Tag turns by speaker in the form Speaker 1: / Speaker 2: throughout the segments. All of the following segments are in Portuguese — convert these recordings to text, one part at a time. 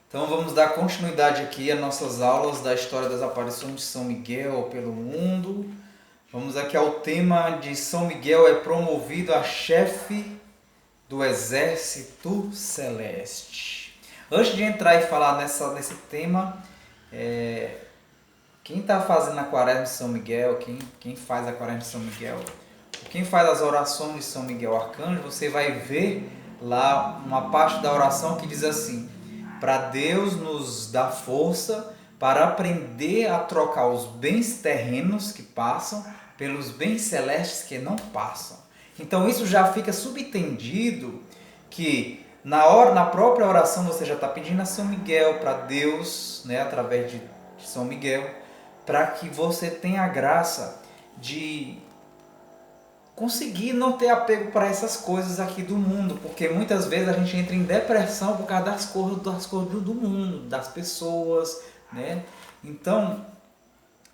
Speaker 1: Então vamos dar continuidade aqui às nossas aulas da história das aparições de São Miguel pelo mundo. Vamos aqui ao tema de São Miguel é promovido a chefe do exército celeste. Antes de entrar e falar nesse tema, quem está fazendo a quaresma de São Miguel, quem faz a quaresma de São Miguel, quem faz as orações de São Miguel Arcanjo, você vai ver lá uma parte da oração que diz assim: para Deus nos dar força para aprender a trocar os bens terrenos que passam pelos bens celestes que não passam. Então isso já fica subentendido que na própria oração você já está pedindo a São Miguel, para Deus, né, através de São Miguel, para que você tenha a graça de conseguir não ter apego para essas coisas aqui do mundo, porque muitas vezes a gente entra em depressão por causa das coisas do mundo, das pessoas, né? Então,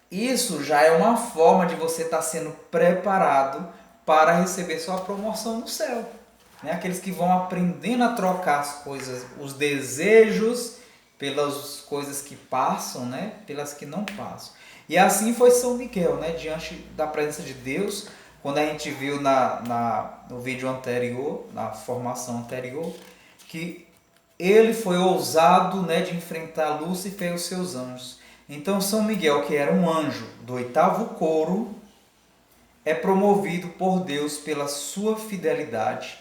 Speaker 1: isso já é uma forma de você estar sendo preparado para receber sua promoção no céu, né? Aqueles que vão aprendendo a trocar as coisas, os desejos pelas coisas que passam, né? Pelas que não passam. E assim foi São Miguel, né? Diante da presença de Deus. Quando a gente viu no vídeo anterior, na formação anterior, que ele foi ousado, né, de enfrentar Lúcifer e os seus anjos. Então São Miguel, que era um anjo do 8º coro, é promovido por Deus pela sua fidelidade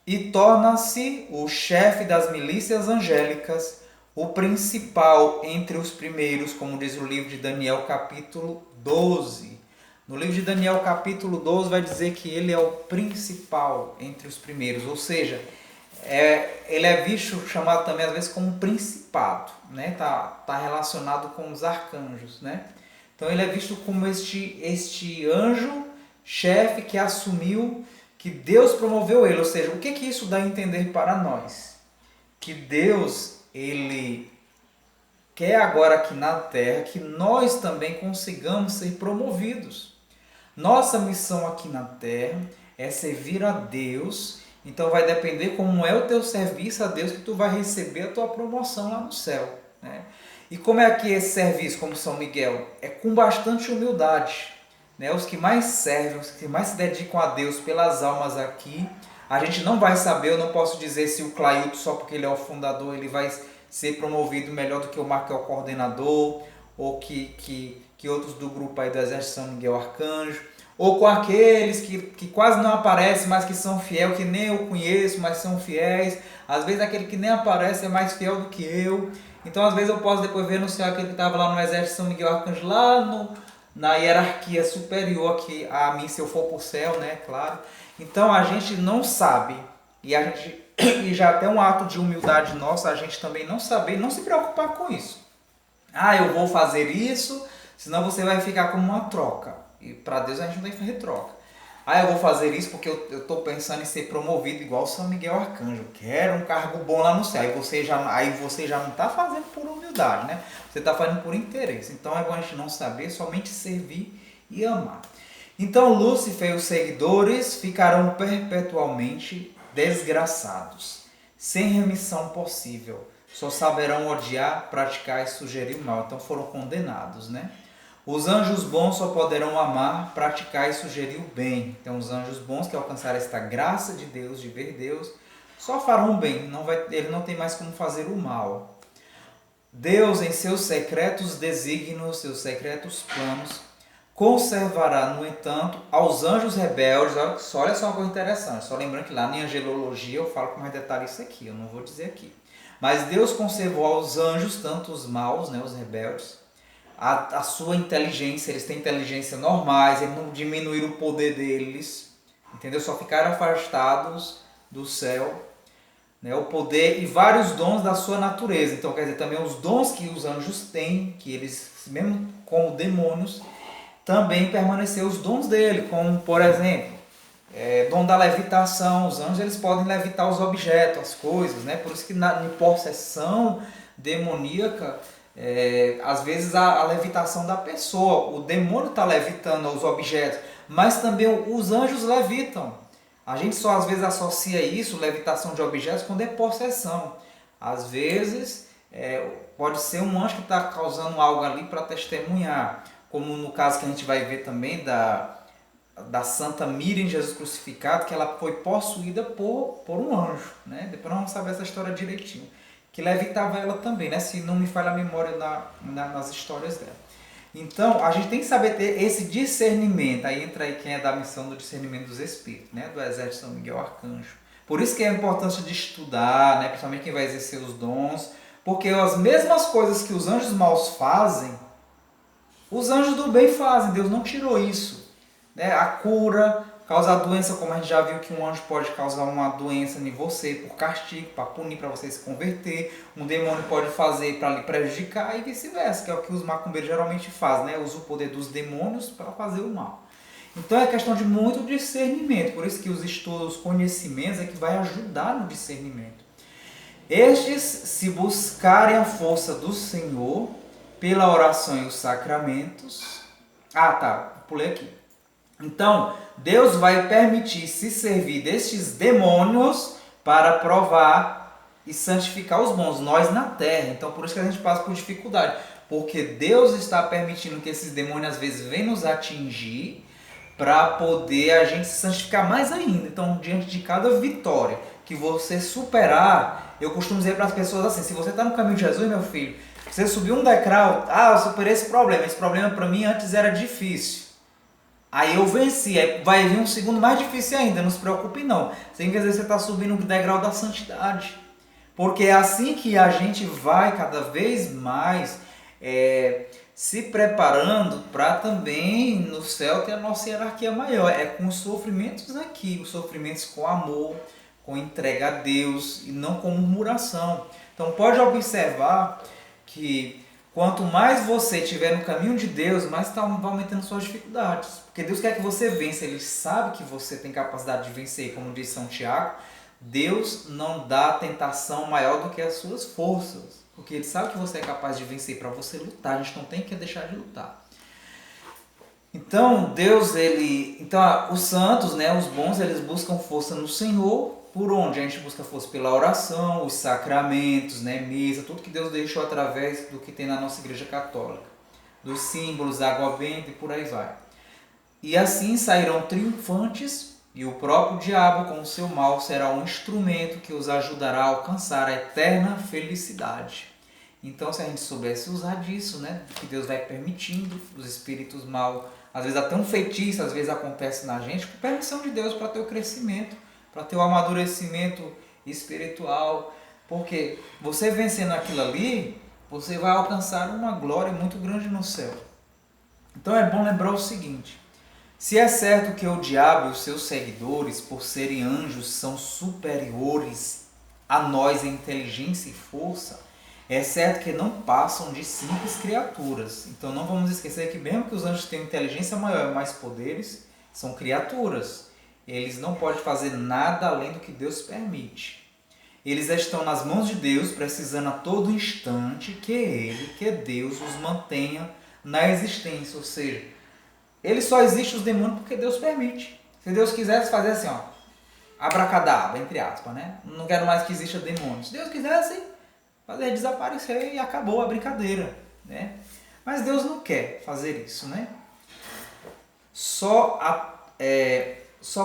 Speaker 1: e torna-se o chefe das milícias angélicas, o principal entre os primeiros, como diz o livro de Daniel, capítulo 12. No livro de Daniel, capítulo 12, vai dizer que ele é o principal entre os primeiros, ou seja, ele é visto, chamado também às vezes como principado, né? Tá relacionado com os arcanjos, né? Então ele é visto como este anjo chefe que assumiu, que Deus promoveu ele, ou seja, o que isso dá a entender para nós? Que Deus, ele quer agora aqui na Terra que nós também consigamos ser promovidos. Nossa missão aqui na Terra é servir a Deus, então vai depender como é o teu serviço a Deus que tu vai receber a tua promoção lá no céu, né? E como é que esse serviço, como São Miguel? É com bastante humildade, né? Os que mais servem, os que mais se dedicam a Deus pelas almas aqui, a gente não vai saber, eu não posso dizer se o Clailton, só porque ele é o fundador, ele vai ser promovido melhor do que o Marco, que é o coordenador, ou que outros do grupo aí do Exército São Miguel Arcanjo, ou com aqueles que quase não aparecem, mas que são fiéis, que nem eu conheço, mas são fiéis. Às vezes aquele que nem aparece é mais fiel do que eu. Então às vezes eu posso depois ver no céu aquele que estava lá no Exército São Miguel Arcanjo, lá na hierarquia superior aqui a mim, se eu for para o céu, né, claro. Então a gente não sabe, e já até um ato de humildade nossa, a gente também não saber, não se preocupar com isso. Ah, eu vou fazer isso, senão você vai ficar como uma troca. E para Deus a gente não tem que fazer troca. Ah, eu vou fazer isso porque eu estou pensando em ser promovido igual São Miguel Arcanjo. Eu quero um cargo bom lá no céu. Aí você já não está fazendo por humildade, né? Você está fazendo por interesse. Então é bom a gente não saber, somente servir e amar. Então Lúcifer e os seguidores ficarão perpetualmente desgraçados, sem remissão possível. Só saberão odiar, praticar e sugerir o mal. Então foram condenados, né? Os anjos bons só poderão amar, praticar e sugerir o bem. Então os anjos bons que alcançarem esta graça de Deus, de ver Deus, só farão o bem. Ele não tem mais como fazer o mal. Deus, em seus secretos desígnios, seus secretos planos, conservará, no entanto, aos anjos rebeldes. Olha só uma coisa interessante. Só lembrando que lá na angelologia eu falo com mais detalhe isso aqui. Eu não vou dizer aqui. Mas Deus conservou aos anjos, tanto os maus, né, os rebeldes, a sua inteligência. Eles têm inteligência normais, eles não diminuíram o poder deles, entendeu? Só ficaram afastados do céu, né, o poder e vários dons da sua natureza. Então, quer dizer, também os dons que os anjos têm, que eles, mesmo como demônios, também permaneceram os dons dele, como, por exemplo, dom da levitação. Os anjos eles podem levitar os objetos, as coisas, né? Por isso que em possessão demoníaca, às vezes a levitação da pessoa, o demônio está levitando os objetos, mas também os anjos levitam. A gente só às vezes associa isso, levitação de objetos, quando é possessão. Às vezes Pode ser um anjo que está causando algo ali para testemunhar, como no caso que a gente vai ver também da Santa Miriam Jesus crucificado, que ela foi possuída por um anjo, né? Depois nós vamos saber essa história direitinho, que levitava ela também, né? Se não me falha a memória nas histórias dela. Então, a gente tem que saber ter esse discernimento. Aí entra aí quem é da missão do discernimento dos espíritos, né? Do exército de São Miguel Arcanjo. Por isso que é a importância de estudar, né? Principalmente quem vai exercer os dons, porque as mesmas coisas que os anjos maus fazem, os anjos do bem fazem. Deus não tirou isso, né? A cura, causar doença, como a gente já viu que um anjo pode causar uma doença em você por castigo, para punir, para você se converter. Um demônio pode fazer para lhe prejudicar e vice-versa, que é o que os macumbeiros geralmente fazem, né? Usam o poder dos demônios para fazer o mal. Então é questão de muito discernimento, por isso que os estudos, os conhecimentos é que vai ajudar no discernimento. Estes, se buscarem a força do Senhor pela oração e os sacramentos... pulei aqui. Então, Deus vai permitir se servir destes demônios para provar e santificar os bons, nós na terra. Então, por isso que a gente passa por dificuldade, porque Deus está permitindo que esses demônios às vezes venham nos atingir para poder a gente se santificar mais ainda. Então, diante de cada vitória que você superar, eu costumo dizer para as pessoas assim, se você está no caminho de Jesus, meu filho, você subiu um degrau, eu superei esse problema para mim antes era difícil. Aí eu venci, aí vai vir um segundo mais difícil ainda, não se preocupe não. Sem dizer você está subindo o degrau da santidade. Porque é assim que a gente vai cada vez mais se preparando para também no céu ter a nossa hierarquia maior. É com os sofrimentos aqui, os sofrimentos com amor, com entrega a Deus e não com murmuração. Então pode observar que quanto mais você estiver no caminho de Deus, mais está aumentando suas dificuldades. Porque Deus quer que você vença, Ele sabe que você tem capacidade de vencer. Como diz São Tiago, Deus não dá tentação maior do que as suas forças. Porque Ele sabe que você é capaz de vencer para você lutar. A gente não tem que deixar de lutar. Então, os santos, né, os bons, eles buscam força no Senhor. Por onde? A gente busca força pela oração, os sacramentos, né, missa, tudo que Deus deixou através do que tem na nossa Igreja Católica. Dos símbolos, água benta e por aí vai. E assim sairão triunfantes e o próprio diabo com o seu mal será um instrumento que os ajudará a alcançar a eterna felicidade. Então, se a gente soubesse usar disso, né, que Deus vai permitindo, os espíritos mal, às vezes até um feitiço, às vezes acontece na gente, com permissão de Deus para ter o crescimento, para ter o amadurecimento espiritual, porque você vencendo aquilo ali, você vai alcançar uma glória muito grande no céu. Então é bom lembrar o seguinte, se é certo que o diabo e os seus seguidores, por serem anjos, são superiores a nós em inteligência e força, é certo que não passam de simples criaturas. Então não vamos esquecer que mesmo que os anjos tenham inteligência maior e mais poderes, são criaturas. Eles não podem fazer nada além do que Deus permite. Eles estão nas mãos de Deus, precisando a todo instante que Deus os mantenha na existência. Ou seja, ele só existe os demônios porque Deus permite. Se Deus quisesse fazer assim, abracadabra, entre aspas, né? Não quero mais que exista demônios. Se Deus quisesse fazer desaparecer e acabou a brincadeira, né? Mas Deus não quer fazer isso, né? Só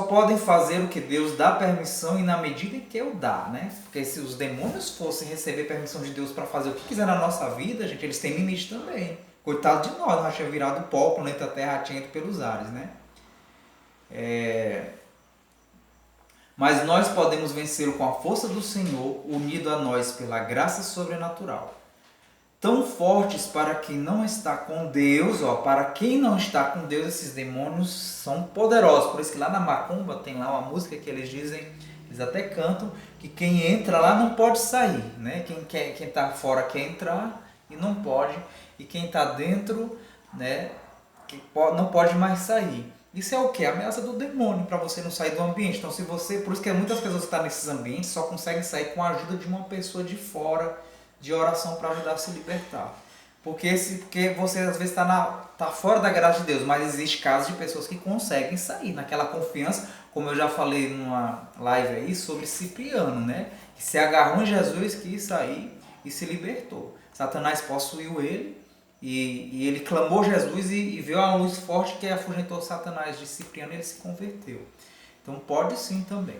Speaker 1: podem fazer o que Deus dá permissão e na medida em que eu dá, né? Porque se os demônios fossem receber permissão de Deus para fazer o que quiser na nossa vida, gente, eles têm limite também. Coitado de nós tinha virado pó, o planeta Terra tinha ido pelos ares, né? Mas nós podemos vencê-lo com a força do Senhor, unido a nós pela graça sobrenatural. Tão fortes para quem não está com Deus, para quem não está com Deus, esses demônios são poderosos. Por isso que lá na Macumba tem lá uma música que eles dizem, eles até cantam, que quem entra lá não pode sair, né? Quem está fora quer entrar e não pode, e quem está dentro, né, não pode mais sair. Isso é o que? A ameaça do demônio, para você não sair do ambiente. Então, por isso que muitas pessoas que estão nesses ambientes só conseguem sair com a ajuda de uma pessoa de fora, de oração para ajudar a se libertar. Porque você às vezes está fora da graça de Deus, mas existe casos de pessoas que conseguem sair naquela confiança, como eu já falei numa live aí sobre Cipriano, né? Que se agarrou em Jesus, quis sair e se libertou. Satanás possuiu ele e ele clamou Jesus e viu a luz forte que afugentou Satanás de Cipriano e ele se converteu. Então pode sim também.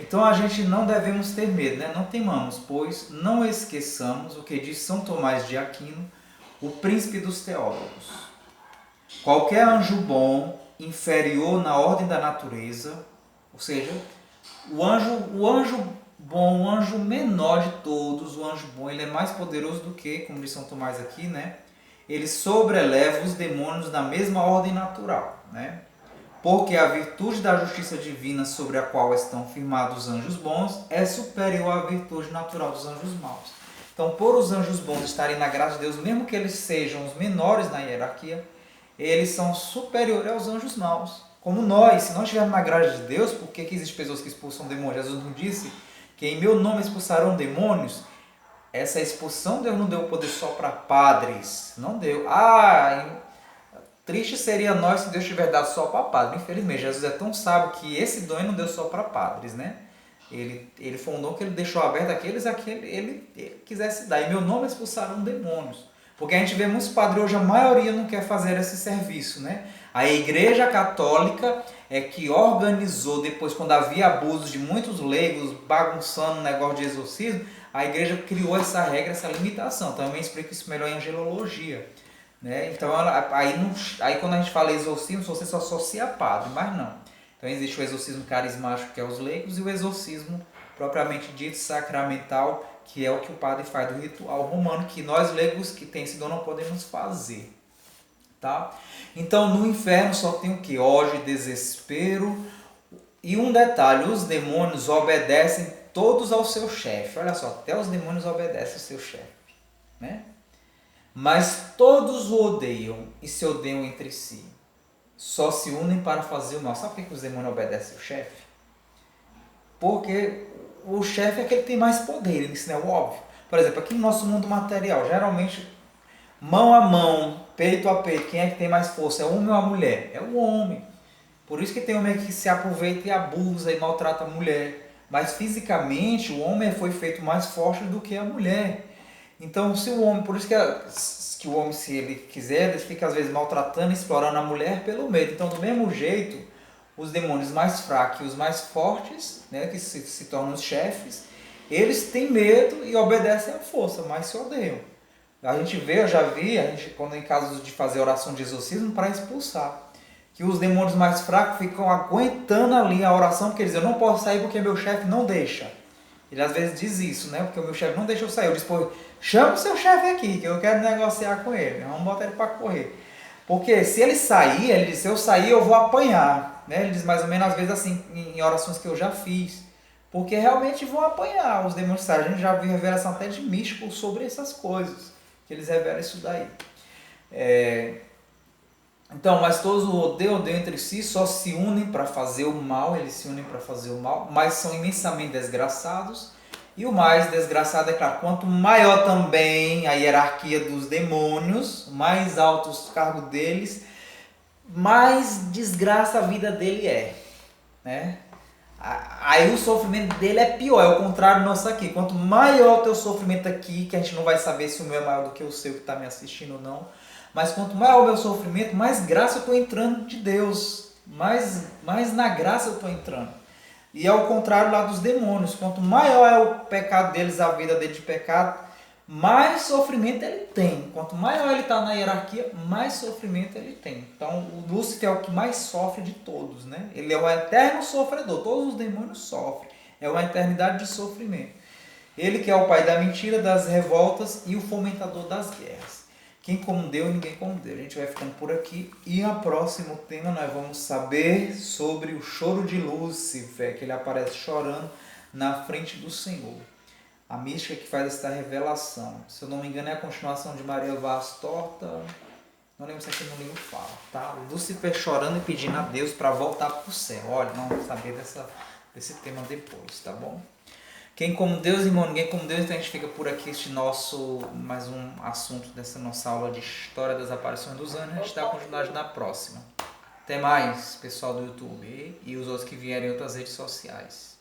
Speaker 1: Então a gente não devemos ter medo, né? Não temamos, pois não esqueçamos o que diz São Tomás de Aquino, o príncipe dos teólogos. Qualquer anjo bom, inferior na ordem da natureza, ou seja, o anjo bom, o anjo menor de todos, o anjo bom, ele é mais poderoso do que, como diz São Tomás aqui, né? Ele sobreleva os demônios na mesma ordem natural, né? Porque a virtude da justiça divina sobre a qual estão firmados os anjos bons é superior à virtude natural dos anjos maus. Então, por os anjos bons estarem na graça de Deus, mesmo que eles sejam os menores na hierarquia, eles são superiores aos anjos maus. Como nós, se nós estivermos na graça de Deus, por que existem pessoas que expulsam demônios? Jesus não disse que em meu nome expulsarão demônios? Essa expulsão Deus não deu poder só para padres. Não deu. Triste seria nós se Deus tivesse dado só para padres. Infelizmente, Jesus é tão sábio que esse dom não deu só para padres, né? Ele foi um dom que ele deixou aberto àqueles a que ele quisesse dar. Em meu nome expulsaram demônios. Porque a gente vê muitos padres hoje, a maioria não quer fazer esse serviço, né? A Igreja Católica é que organizou, depois quando havia abusos de muitos leigos bagunçando o negócio de exorcismo, a Igreja criou essa regra, essa limitação. Também explico isso melhor em angelologia. Né? Então, aí quando a gente fala exorcismo, você só associa a padre, mas não. Então existe o exorcismo carismático, que é os leigos, e o exorcismo propriamente dito sacramental, que é o que o padre faz do ritual romano, que nós leigos que tem esse dom não podemos fazer. Tá? Então no inferno só tem o que? Ódio e desespero. E um detalhe, os demônios obedecem todos ao seu chefe. Olha só, até os demônios obedecem ao seu chefe. Né? Mas todos o odeiam e se odeiam entre si. Só se unem para fazer o mal. Sabe por que os demônios obedecem ao chefe? Porque o chefe é aquele que tem mais poder, isso não é óbvio. Por exemplo, aqui no nosso mundo material, geralmente, mão a mão, peito a peito, quem é que tem mais força? É o homem ou a mulher? É o homem. Por isso que tem homem que se aproveita e abusa e maltrata a mulher. Mas fisicamente, o homem foi feito mais forte do que a mulher. Então, se o homem, por isso que o homem, se ele quiser, ele fica às vezes maltratando, explorando a mulher pelo medo. Então, do mesmo jeito, os demônios mais fracos e os mais fortes, né, que se tornam os chefes, eles têm medo e obedecem à força, mas se odeiam. A gente vê, eu já vi, quando em casos de fazer oração de exorcismo, para expulsar. Que os demônios mais fracos ficam aguentando ali a oração, porque eles dizem, eu não posso sair porque meu chefe não deixa. Ele às vezes diz isso, né? Porque o meu chefe não deixa eu sair. Eu disse, pô, chama o seu chefe aqui, que eu quero negociar com ele. Vamos botar ele para correr. Porque se ele sair, ele diz, se eu sair eu vou apanhar. Né? Ele diz mais ou menos às vezes assim, em orações que eu já fiz. Porque realmente vão apanhar os demônios saem. A gente já viu revelação até de místico sobre essas coisas. Que eles revelam isso daí. Então, mas todos o odeiam entre si, só se unem para fazer o mal, eles se unem para fazer o mal, mas são imensamente desgraçados. E o mais desgraçado é claro, quanto maior também a hierarquia dos demônios, mais altos os cargos deles, mais desgraça a vida dele é. Né? Aí o sofrimento dele é pior, é o contrário do nosso aqui. Quanto maior o teu sofrimento aqui, que a gente não vai saber se o meu é maior do que o seu que está me assistindo ou não, mas quanto maior o meu sofrimento, mais graça eu estou entrando de Deus. Mais na graça eu estou entrando. E é o contrário lá dos demônios. Quanto maior é o pecado deles, a vida deles de pecado, mais sofrimento ele tem. Quanto maior ele está na hierarquia, mais sofrimento ele tem. Então o Lúcifer é o que mais sofre de todos. Né? Ele é um eterno sofredor. Todos os demônios sofrem. É uma eternidade de sofrimento. Ele que é o pai da mentira, das revoltas e o fomentador das guerras. Quem como Deus, ninguém como Deus. A gente vai ficando por aqui. E no próximo tema nós vamos saber sobre o choro de Lúcifer, que ele aparece chorando na frente do Senhor. A mística que faz esta revelação. Se eu não me engano é a continuação de Maria Vaz Torta. Não lembro se aqui no livro fala. Tá? Lúcifer chorando e pedindo a Deus para voltar para o céu. Olha, não vamos saber desse tema depois, tá bom? Quem como Deus, irmão, ninguém como Deus, então a gente fica por aqui este nosso, mais um assunto dessa nossa aula de História das Aparições dos Anjos. A gente dá continuidade na próxima. Até mais, pessoal do YouTube e os outros que vierem em outras redes sociais.